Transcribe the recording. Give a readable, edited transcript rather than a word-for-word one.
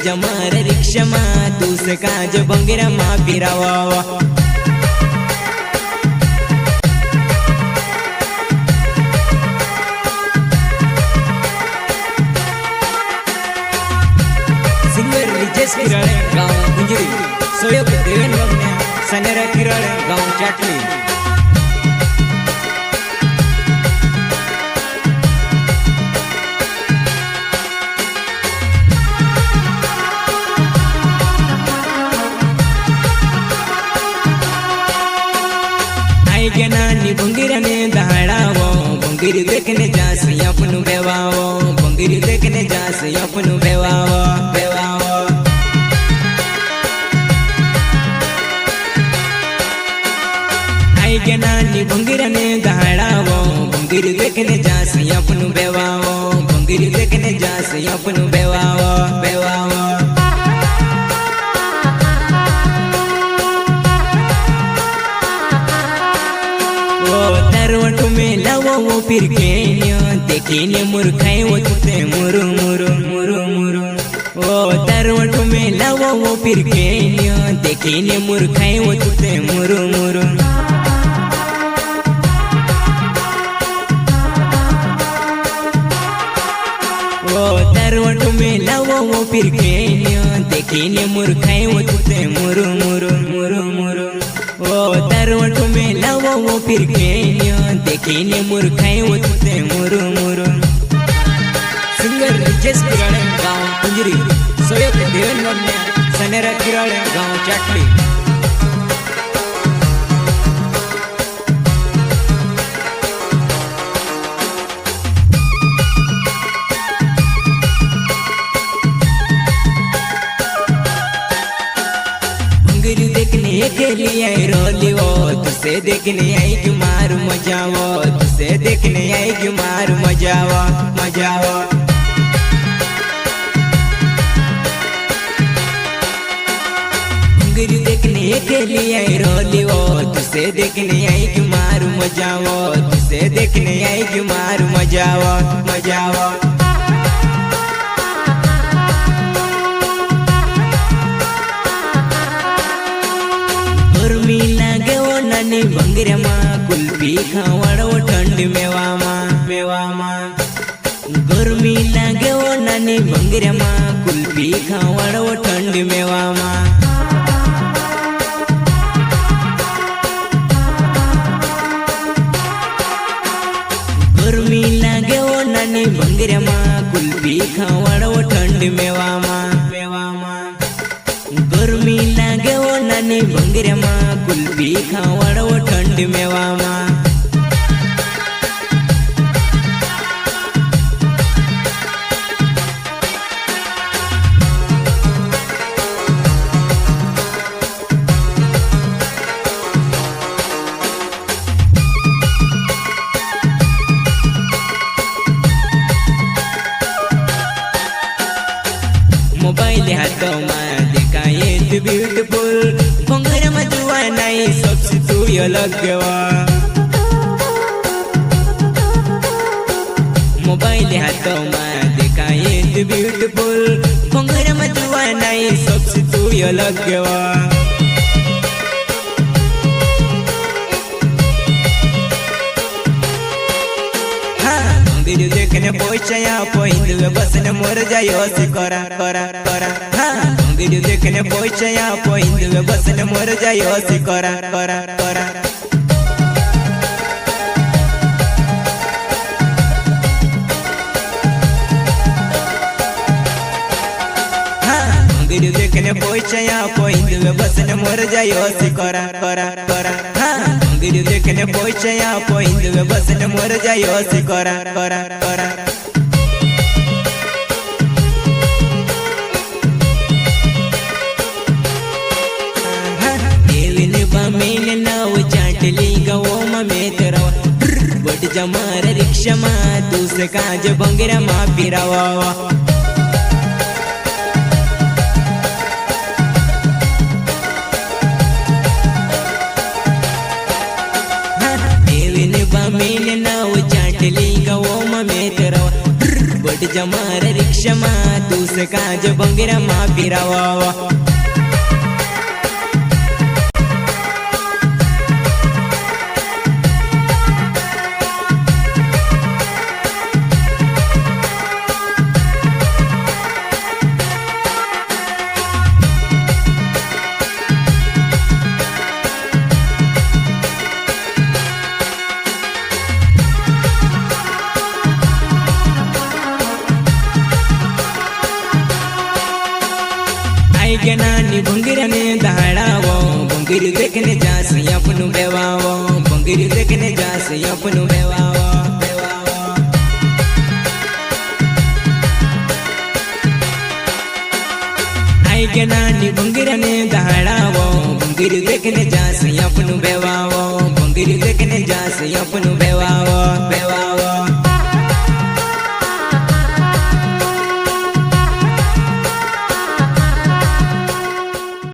जमार रिक्षा मा दूस काज बंगेरा मा फिरावा सिंगर रिजेश किराळे गाव गुंजरी सोयक देवेन बगण्या सनेरा किराळे गाव चाटली नानी बंगीर ने दहाड़ावो बंगीर देखने जास अपन बेवावो बंगीर देखने जास अपन बेवावो बेवावो आई के नानी बंगीर ने दहाड़ावो बंगीर देखने जास अपन बेवावो बंगीर देखने जास अपन बेवावो बेवावो तरवट में लावो वो फिर के देखिने मुर्खाई वो तुते मुरु मुरु मुरु मुरु ओ तरवट में लावो वो फिर के देखिने मुर्खाई वो तुते मुरु मुरु ओ तरवट में लावो वो फिर के देखिने मुर्खाई वो तुते मुरु मुरु मुरु मुरु ओ तरवट में लावो वो फिर के देखिने मुर्खाई वो तुते मुरु मुरु सिंगर रिजेश किराळे गाव गुंजरी सोयक देवेन बगण्या सनेरा किराळे गाव चाटली देखने के लिए रोली वो तुसे देखने आई कि मार मजावो तुसे देखने आई कि मार मजावो मजावो देखने के लिए रोली वो तुसे देखने आई कि मार मजावो तुसे देखने आई कि मार मजावो मजावो गर्मी लागे वो नानी बंगरे माँ कुल्फी खावड़ वो ठंड मेवा माँ गर्मी लागे वो नानी बंगरे माँ कुल्फी खावड़ वो ठंड मेवा माँ गर्मी लागे वो नानी बंगरे माँ कुल्फी खावड़ वो ठंड मेवा माँ गर्मी लागे वो नानी बंगरे माँ कुल्फी खावड़ वो ठंड मेवा माँ मोबाइल हाथों में दिखाए तू ब्यूटीफुल बंगरे में जुआ नहीं सबसे तू अलग गवा मोबाइल हाथों में दिखाए तू ब्यूटीफुल बंगरे में जुआ नहीं सबसे तू अलग गवा वीडियो देखने पहुंचाया पॉइंट बस ने मर जायो से करा करा करा हाँ वीडियो देखने पहुंचाया पॉइंट बस ने मर जायो से करा करा करा हाँ वीडियो देखने पहुंचाया पॉइंट बस ने मर जायो से करा करा करा हाँ वीडियो देखने पहुंचाया पॉइंट बस ने मर जायो से करा करा करा देविने बामेने नाव चाटली गवो में तेरा बट जमार रिक्षा मा दूस काज बंगेरा मा फिरावा બેટ જમાર રિક્ષામાં તું સકાજ બંગરામાં ફેરાવા के नानी भंगीर ने दहाड़ावो भंगीर देखने जासी अपनु बेवावो भंगीर देखने जासी अपनु बेवावो आई के नानी भंगीर ने दहाड़ावो भंगीर देखने जासी अपनु बेवावो भंगीर देखने जासी अपनु बेवावो बेवावो